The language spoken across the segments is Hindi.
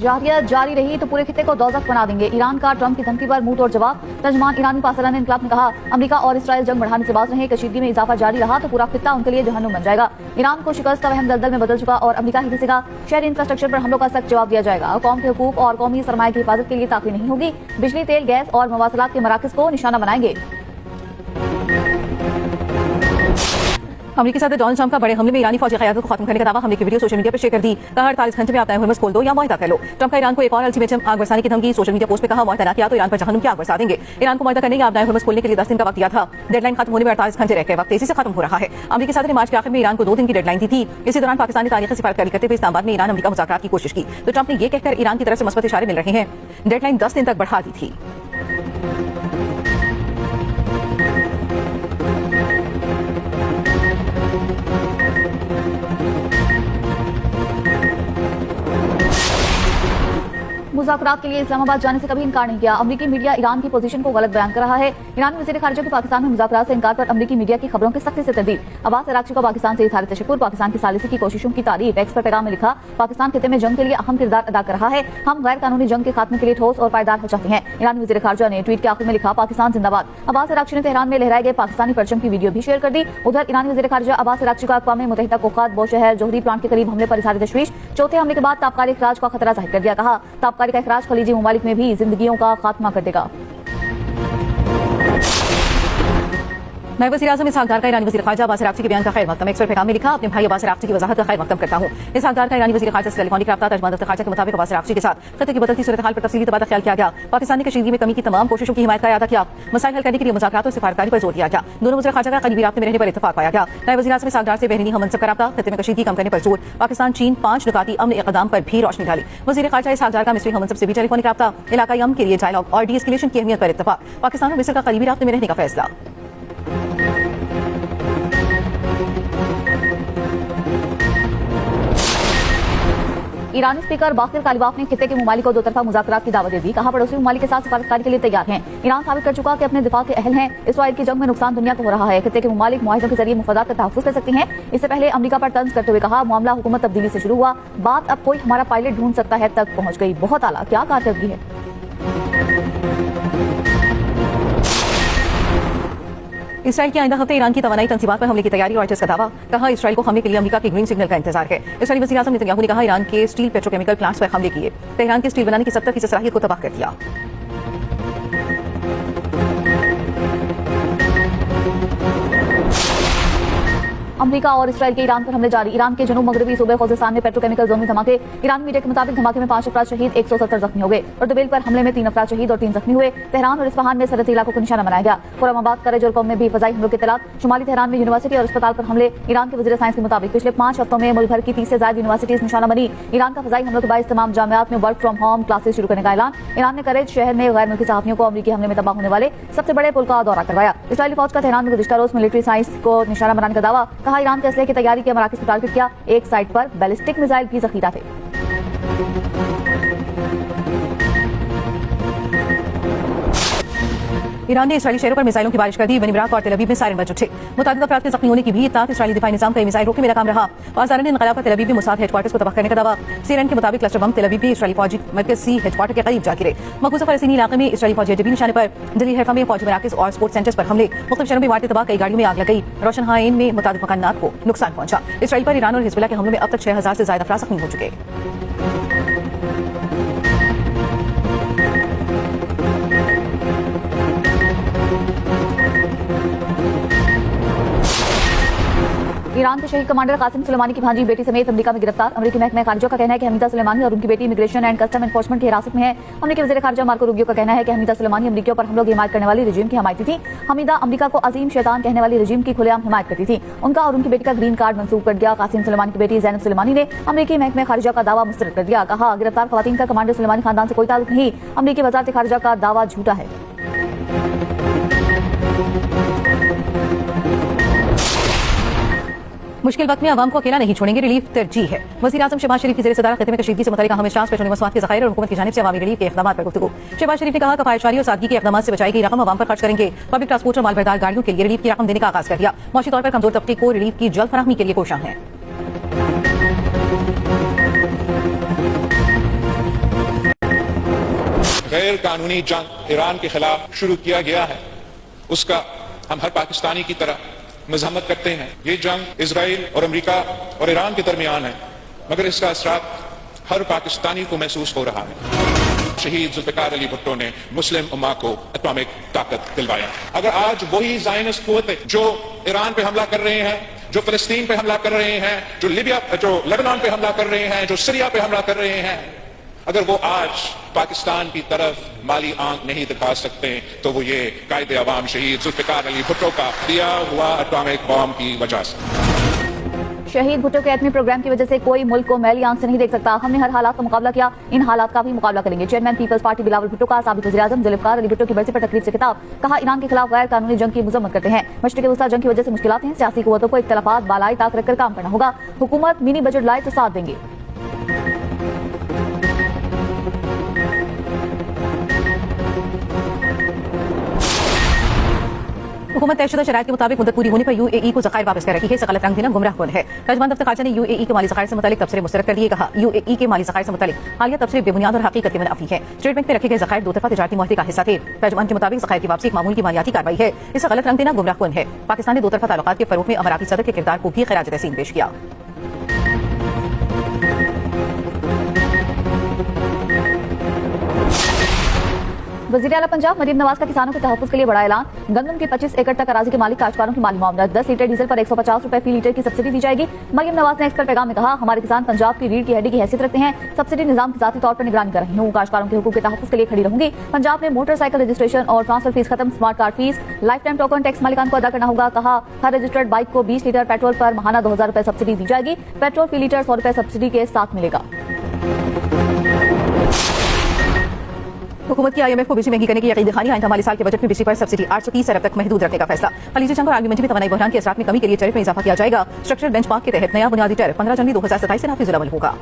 जारियत जारी रही तो पूरे खित्ते को दोज़ख बना देंगे। ईरान का ट्रंप की धमकी पर मुंह तोड़ जवाब। तर्जमान ईरानी पासरान इनकलाब ने कहा, अमेरिका और इसराइल जंग बढ़ाने से बाज रहे। कशीदगी में इजाफा जारी रहा तो पूरा खित्ता उनके लिए जहन्नुम बन जाएगा। ईरान को शिकस्त का वहम दलदल में बदल चुका और अमेरिका ही किसी शहरी इंफ्रास्ट्रक्चर पर हमलों का सख्त जवाब दिया जाएगा। कौम के हुकूक और कौमी सरमाए की हिफाजत के लिए ताक़ी नहीं होगी। बिजली, तेल, गैस और मवासलात के मराकज़ को निशाना बनाएंगे। अमेरिकी सदर डोनाल्ड ट्रंप का बड़े हमले में ईरानी फौजी क़यादत को खत्म करने का दावा। हमले की वीडियो सोशल मीडिया पर शेयर कर दी। कहा 48 घंटे में आप हुर्मुज़ खोल दो या मुआहदा कर लो। ट्रंप का ईरान को एक और अल्टीमेटम, आग बरसाने की धमकी। सोशल मीडिया पोस्ट में कहा, मुआहदा न किया तो ईरान पर जहन्नुम की आग बरसा देंगे। ईरान को मुआहदा करने या आप हुर्मुज़ खोलने के लिए 10 दिन का वक्त दिया था। डेडलाइन खत्म होने में 48 घंटे रह गए। वक्त तेजी से खत्म हो रहा है। अमेरिकी सदर ने मार्च के आखिर में ईरान को 2 दिन की डेडलाइन दी थी। इसी दौरान पाकिस्तान ने तारीखी सिफारिश करते हुए इस्लामाबाद में ईरान अमेरिका मुज़ाकरात की कोशिश की तो ट्रंप ने यह कहकर ईरान की तरफ से मस्बत इशारे मिल रहे हैं, डेडलाइन 10 दिन तक बढ़ा दी थी। मुज़ाकरात के लिए इस्लामाबाद जाने से कभी इनकार नहीं किया। अमेरिकी मीडिया ईरान की पोजीशन को गलत बयान कर रहा है। ईरानी वज़ीर ख़ारिजा की पाकिस्तान में मुज़ाकरात से इनकार पर अमेरिकी मीडिया की खबरों की सख्ती से तर्दीद। अब्बास अराग़ची का पाकिस्तान से इज़हार तशक्कुर। पाकिस्तान की सालिसी की कोशिशों की तारीफ। एक्स पर पैगाम में लिखा, पाकिस्तान खित्ते में जंग के लिए अहम किरदार अदा कर रहा है। हम गैर कानूनी जंग के खात्मे के लिए ठोस और पायदार हो चाहते हैं। ईरानी वज़ीर ख़ारिजा ने ट्वीट के आखिर में लिखा, पाकिस्तान जिंदाबाद। अब्बास अराग़ची ने तेहरान में लहराए गए पाकिस्तानी परचम की वीडियो भी शेयर कर दी। उधर ईरानी वज़ीर ख़ारिजा अब्बास अराग़ची का अक़वाम मुत्तहिदा कोख़ात बोशहर जोहरी प्लांट के करीब हमले पर इज़हार तशवीश। चौथे हमले के बाद ताबकारी इख़राज का खतरा जाहिर कर दिया। कहा, ताबकारी का इख़राज खलीजी ममालिक में भी जिंदगियों का खात्मा कर देगा। नायब वज़ीर-ए-आज़म इसहाक़ डार का ईरानी वज़ीर ख़ारिजा अब्बास अराग़ची के बयान का खैर मक़दम। एक्स पर पैगाम में लिखा, अपने भाई अब्बास अराग़ची की वज़ाहत का खैर मक़दम करता हूँ। इसहाक़ डार का ईरानी वज़ीर ख़ारिजा से टेलीफोनिक रब्ता। तर्जुमान दफ्तर ख़ारिजा के मुताबिक अब्बास अराग़ची के साथ खित्ते की बदलती सूरत हाल पर तफ़सीली तबादला ख्याल किया गया। पाकिस्तान ने कशीदगी में कमी की तमाम कोशिशों की हिमायत का इरादा किया। मसाइल हल करने के लिए मुज़ाकरात और सिफारतकारी पर जोर दिया गया। दोनों वज़ीर ख़ारिजा का करीबी राब्ते में रहने पर इत्तफ़ाक़ पाया गया। नायब वज़ीर-ए-आज़म इसहाक़ डार से बहरीनी हम मनसब का रब्ता। खित्ते में कशीदगी कम करने पर जोर। पाकिस्तान चीन 5 नुकाती अमन इक़दाम पर भी रोशनी डाली। वज़ीर ख़ारिजा इसहाक़ डार का मिस्री हम मनसब से भी टेलीफोनिक रब्ता। इलाक़ाई अमन के लिए डायलॉग और डीएस्केलेशन की अहमियत पर इत्तफ़ाक़। पाकिस्तान और मिस्र का करीबी राब्ते में रहने का फैसला। ईरानी स्पीकर बाकिर कालिबाफ ने खित्ते के ममालिक को 2 तरफा मुज़ाकरात की दावत दे दी। कहा, पड़ोसी ममालिक के साथ सिफारतकारी के लिए तैयार हैं। ईरान साबित कर चुका कि अपने दिफा के अहल हैं। इसराइल की जंग में नुकसान दुनिया को हो रहा है। खित्ते के ममालिक मुआहिदों के जरिए मुफादात का तहफ़्फ़ुज़ कर सकती हैं। इससे पहले अमेरिका पर तंज करते हुए कहा, मामला हुकूमत तब्दीली से शुरू हुआ, बात अब कोई हमारा पायलट ढूंढ सकता है तक पहुंच गई। बहुत आला, क्या कारकर्दगी है। इसराइल के आइंदा हफ्ते ईरान की तवानाई तंसीबात पर हमले की तैयारी। रॉयटर्स का दावा। कहा, इसराइल को हमले के लिए अमेरिका के ग्रीन सिग्नल का इंतजार है। इसराइली वज़ीर-ए-आज़म नेतन्याहू ने कहा, ईरान के स्टील पेट्रोकेमिकल प्लांट्स पर हमले किए। तेहरान के स्टील बनाने की 70% सलाहियत को तबाह कर दिया। अमेरिका और इसराइल के ईरान पर हमले जारी। ईरान के जनूब मगरबी सूबे खुज़ेस्तान में पेट्रोकेमिकल जोन में धमाके। ईरानी मीडिया के मुताबिक धमाके में 5 अफराद शहीद, 170 जख्मी हो गए। अर्दबिल पर हमले में 3 अफराद शहीद और 3 जख्मी हुए। तेहरान और इस्फहान में सरहदी इलाकों को निशाना बनाया गया। खुर्रमाबाद, करज और कौम में भी फ़ज़ाई हमलों की इत्तलात। शुमाली तेहरान में यूनिवर्सिटी और अस्पताल पर हमले। ईरान के वज़ीर साइंस के मुताबिक पिछले 5 हफ्तों में मुल्क भर की 30 से ज़ायद यूनिवर्सिटीज निशाना बनी। ईरान का फ़ज़ाई हमलों के बायस तमाम जामियात में वर्क फ्रॉम होम क्लासेज शुरू करने का ऐलान। ईरान ने करज शहर में गैर मुल्की सहाफ़ियों को अमेरिकी हमले में तबाह होने वाले सबसे बड़े पुल का दौरा करवाया। इसराइली फौज का तेहरान में गुज़िश्ता रोज़ मिलिट्री साइंस को निशाना बनाने का दावा। कहा, ईरान के असलहे की तैयारी के मराकज़ को टारगेट किया। एक साइट पर बैलिस्टिक मिसाइल भी ज़ख़ीरा थे। ईरान ने इसराइली शहरों पर मिसाइलों की बारिश कर दी। बनी इमरात और तेल अवीव में सायरन बज उठे। मुतादिद अफराद के जख्मी होने की भी इत्तलात। इसराइली दिफाई निज़ाम का मिसाइल रोकने में नाकाम रहा। वज़ारत इनक़लाब का तेल अवीव में मुसाद हेडक्वार्टर्स को तबाह करने का दावा। सीएनएन के मुताबिक क्लस्टर बम तेल अवीव में इसराइली फौजी मरकज़ी हेडक्वार्टर के करीब जा गिरे। मक़बूज़ा फ़लस्तीनी इलाके में इसराइली फौजी अड्डे निशाने पर। दिल्ली हैफा में फौजी मराकज़ और स्पोर्ट्स सेंटर्स पर हमले। मुख्तलिफ शहरों में इमारतें तबाह, कई गाड़ियों में आग लग गई। रोशनहाइन में मुतादिद मकानात को नुकसान पहुंचा। इसराइल पर ईरान और हिज़्बुल्लाह के हमलों में अब तक 6000 से ज़ायद अफराद जख्मी हो चुके। ईरान के शहीद कमांडर कासिम सुलेमानी की भांजी बेटी समेत अमेरिका में गिरफ्तार। अमेरिकी महकमा खारिजा का कहना है कि हमीदा सुलेमानी और उनकी बेटी इमिग्रेशन एंड कस्टम एनफोर्समेंट की हिरासत में है। अमेरिकी वज़ीर खारिजा मार्को रूबियो का कहना है कि हमीदा सुलेमानी अमेरिकियों पर हमलों की हिमायत करने वाली रजीम की हमायती थी। हमीदा अमेरिका को अजीम शैतान कहने वाली रजीम की खुलेआम हिमायत करती थी। उनका और उनकी बेटी का ग्रीन कार्ड मंसूख कर दिया। कासिम सुलेमानी की बेटी ज़ैनब सुलेमानी ने अमेरिकी महकमा खारिजा का दावा मुस्तरद कर दिया। कहा, गिरफ्तार खवातीन का कमांडर सुलेमानी खानदान से कोई ताल्लुक नहीं। अमेरिकी वज़ारत खारिजा का दावा झूठा है। मुश्किल वक्त में आवाम को अकेला नहीं छोड़ेंगे, रिलीफ तरजीह है। वज़ीर-ए-आज़म शहबाज शरीफ की ज़ेर सदारत खित्ते में कशीदगी से मुतल्लिक़ अहम इशरात पेट्रोलियम मसवाद के ज़खायर और हुकूमत की जानिब से अवामी रिलीफ के इक़दामात पर गुफ्तगू। शहबाज शरीफ ने कहा, कफ़ायतशारी और सादगी के इक़दामात से बचाई गई रकम आवाम पर खर्च करेंगे। पब्लिक ट्रांसपोर्ट और मालबरदार गाड़ियों के लिए रिलीफ की रकम देने का आगाज़ कर दिया। मौशी तौर पर कमजोर तबके को रिलीफ की जल्द फराहमी के लिए कोशां हैं। गैर कानूनी जंग ईरान के खिलाफ शुरू किया गया है उसका हम हर पाकिस्तानी की तरह मजम्मत करते हैं। ये जंग इजराइल और अमेरिका और ईरान के दरमियान है, मगर इसका असर हर पाकिस्तानी को महसूस हो रहा है। शहीद जुल्फिकार अली भुट्टो ने मुस्लिम उम्मा को एटॉमिक ताकत दिलवाया। अगर आज वही ज़ायनिस्ट कुव्वतें जो ईरान पे हमला कर रहे हैं, जो फलस्तीन पे हमला कर रहे हैं, जो लेबनान पे हमला कर रहे हैं, जो सीरिया पे हमला कर रहे हैं, अगर वो आज पाकिस्तान की तरफ माली आंख नहीं दिखा सकते तो वो ये कायदे अवाम शहीद जुल्फिकार अली भुट्टो का दिया हुआ एटॉमिक बॉम्ब की वजह से। शहीद भुट्टो के एटमी प्रोग्राम की वजह से कोई मुल्क को मैली आंख से नहीं देख सकता। हमने हर हालात का मुकाबला किया, इन हालात का भी मुकाबला करेंगे। Chairman people's party Bilawal Bhutto का साबिक वज़ीर-ए-आज़म जुल्फिकार अली भुट्टो की बरसी पर तकरीब से खिताब। कहा, ईरान के खिलाफ गैर कानूनी जंग की मजम्मत करते हैं। मशरिक़ वस्ता जंग की वजह से मुश्किलात हैं, सियासी कुव्वतों को इख्तिलाफात बालाई ताक रखकर काम करना होगा। हुकूमत मिनी बजट लाए तो साथ देंगे। हुकूमत तयशुदा शराइत के मुताबिक मुद्दत पूरी होने पर यूएई को ज़खायर वापस कर रही है। इसे गलत रंग देना गुमराह कुन है। तर्जुमान दफ्तर खारजा ने यूएई के माली ज़खायर से मुतालिक तबसरे मुस्तरद कर दिए। कहा, यूएई के माली ज़खायर से मुतालिक हालिया तबसरे बेबुनियाद और हकीकत के मुनाफी है। स्टेट बैंक में रखे गए ज़खायर दो तरफा तिजारती मुआहदे का हिस्सा थे। तर्जुमान के मुताबिक ज़खायर की वापसी एक मामूल की मालियाती कार्रवाई है। इसे गलत रंग देना गुमराह कुन है। पाकिस्तान ने दो तरफा ताल्लुकात के फरोग में अमराती सदर के किरदार को भी खिराज तहसीन पेश किया। वज़ीर आला पंजाब मरीम नवाज का किसानों के तहफ़्फ़ुज़ के लिए बड़ा ऐलान। गंदम की 25 एकड़ तक अराजी के मालिक काश्तकारों की माली मामलत। 10 लीटर डीजल पर 150 रुपए फी लीटर की सब्सिडी दी जाएगी। मरीम नवाज ने एक्सपर्ट पैगाम में कहा, हमारे किसान पंजाब की रीढ़ की हड्डी की हैसियत रखते हैं। सब्सिडी निजाम की ज़ाती तौर पर निगरानी कर रही हूँ। काश्तकारों के हुकूक के तहफ़्फ़ुज़ के लिए खड़ी रहूंगी। पंजाब में मोटरसाइकिल रजिस्ट्रेशन और ट्रांसफर फीस खत्म, smart card fees, lifetime token tax मालिकान को अदा करना होगा। कहा, हर रजिस्टर्ड बाइक को 20 लीटर पेट्रोल पर माहाना 2000 रुपए सब्सिडी दी जाएगी। पेट्रोल फी लीटर 100 रुपए सब्सिडी के साथ मिलेगा। हुकूमत की IMF को बिजली महंगी करने की यकीन दिखानी। आइंदा माली साल के बजट में बिजली पर सब्सिडी 830 अरब तक महदूद रखने का फैसला। खलीजी जंग और आलमी मंदी में तवानाई बहरान के असरात में कमी के लिए टैरिफ में इजाफा किया जाएगा। स्ट्रक्चरल बेंचमार्क के तहत नया बुनियादी टैरिफ 15 जनवरी 2027 से नाफिजुल अमल होगा।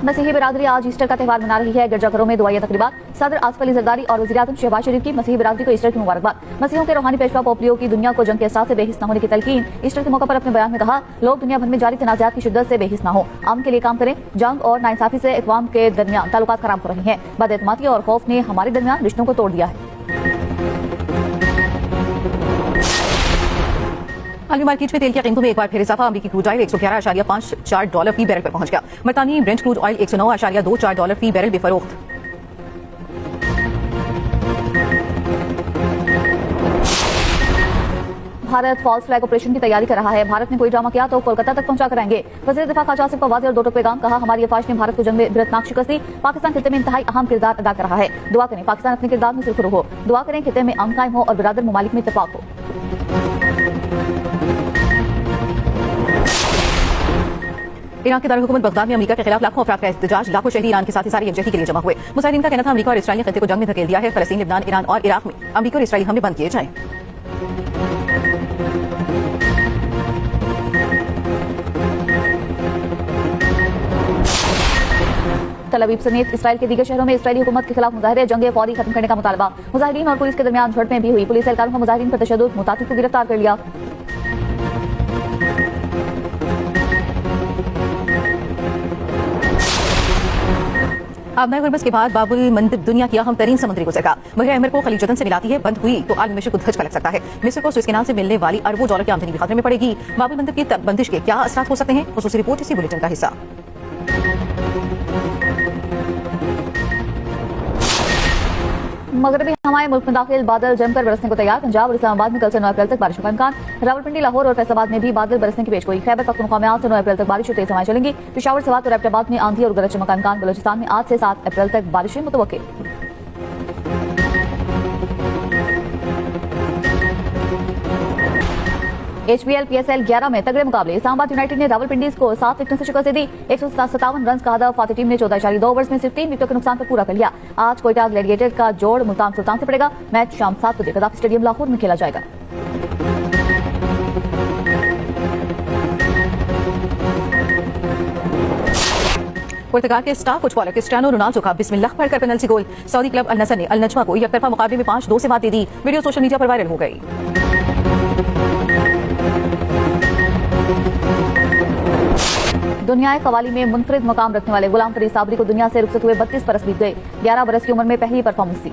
मसीही बिरादरी आज ईस्टर का त्यौहार मना रही है। गिरजाघरों में दुआया तकरीबात। सदर आसिफ अली जरदारी और वज़ीर-ए-आज़म शहबाज शरीफ की मसीही बिरादरी को ईस्टर की मुबारकबाद। मसीहों के रूहानी पेशवा पोप लियो की दुनिया को जंग के एहसास से बेहिस न होने की तलकीन। ईस्टर के मौके पर अपने बयान में कहा, लोग दुनिया भर में जारी तनाज़ात की शिद्दत से बेहिस न हो, अमन के लिए काम करें। जंग और नाइंसाफी से अक़वाम के दरमियान ताल्लुकात खराब हो रही हैं। बदएतमादी और खौफ ने हमारे दरमियान रिश्तों को तोड़ दिया है। आलमी मार्केट में तेल की कीमतों में एक बार फिर इजाफा। अमरीकी क्रूड ऑयल $111.54 फी बैरल पर पहुंच गया। बरतानी ब्रेंट क्रूड ऑयल $109.24 फी बैरल बेफरोख्त। भारत फॉल्स फ्लैग ऑपरेशन की तैयारी कर रहा है। भारत ने कोई ड्रामा किया तो कोलकाता तक पहुंचा कर आएंगे। वज़ीर दिफा ख़ाजा आसिफ का वाज़ेह और दो टूक पैगाम। कहा, हमारी अफवाज ने भारत को जंग में इबरतनाक शिकस्त दी। पाकिस्तान खिते में इंतहाई अहम किरदार अदा कर रहा है। दुआ करें पाकिस्तान अपने किरदार में सुरखरू हो। दुआ करें खिते में अमन कायम हो और बिरादर ममालिक में इत्तेफाक हो। ईरान के दारुल हुकूमत बगदाद में अमेरिका के खिलाफ लाखों अफराद का एहतजाज। लाखों शहरी ईरान के साथ ही सारी यकजहती के लिए जमा हुए। मुजाहिदीन का कहना था, अमेरिका और इसराइल ने खिते को जंग में धकेल दिया है। फलस्तीन, लेबनान, ईरान और इराक में अमेरिका और इसराइली हमले बंद किए जाएं। तल अवीव समेत इसराइल के दीगर शहरों में इसराइली हुकूमत के खिलाफ मुजाहिरे, जंग फौरी खत्म करने का मुतालबा। मुजाहिदीन और पुलिस के दरमियान झड़पें भी हुई। पुलिस एहलकारों को मुजाहिदीन पर तशद्दुद, मुतातिद को गिरफ्तार कर लिया। आबनाए गुरबत के बाद बाबुल मंदिब दुनिया की अहम तरीन समुद्री गुजरगाह बहर अहमर को खलीज जदन से मिलाती है। बंद हुई तो आलमी मिस्र को धचका लग सकता है। मिस्र को सुएज़ कैनाल से मिलने वाली अरबों डॉलर की आमदनी भी खतरे में पड़ेगी। बाबुल मंदिब की बंदिश के क्या असरात हो सकते हैं, खुसूसी रिपोर्ट इसी बुलेटिन का हिस्सा। मगरबी हवाएं मुल्क में दाखिल, बादल जमकर बरसने को तैयार। पंजाब और इस्लामाबाद में कल से 9 अप्रैल तक बारिश का इम्कान। रावलपिंडी, लाहौर और फैसलाबाद में भी बादल बरसने की पेशगोई। खैबर पख्तूनख्वा में आज से 9 अप्रैल तक बारिश और तेज हवाएं चलेंगी। पेशावर, सवात और एबटाबाद में आंधी और गरज चमक का इम्कान। बलोचिस्तान में आज से 7 अप्रैल तक बारिशें मुतवक्किल। HBL PSL 11 में तगड़े मुकाबले। इस्लामाबाद यूनाइटेड ने रावलपिंडी को 7 विकेटों से शिकस्त दी। 157 रन का हदफ। फातिह टीम ने 14.2 ओवर्स में सिर्फ 3 विकेटों के नुकसान पर पूरा कर लिया। आज कोयटा ग्लैडिएटर्स का जोड़ मुल्तान सुल्तान से पड़ेगा। मैच शाम 7 बजे कदाफी स्टेडियम लाहौर में खेला जाएगा। पुर्तगाल के स्टार फुटबॉलर क्रिस्टियानो रोनाल्डो का बिस्मिल्लाह पढ़कर पेनल्टी गोल। सऊदी क्लब अल नसर ने अल नजमा को एकतरफा मुकाबले में 5-2 से मात दे दी। वीडियो सोशल मीडिया पर वायरल हो गई। दुनिया कवाली में मुनफरिद मकाम रखने वाले गुलाम फरीद साबरी को दुनिया से रुखसत हुए 32 बरस बीत गए। 11 बरस की उम्र में पहली परफॉर्मेंस थी।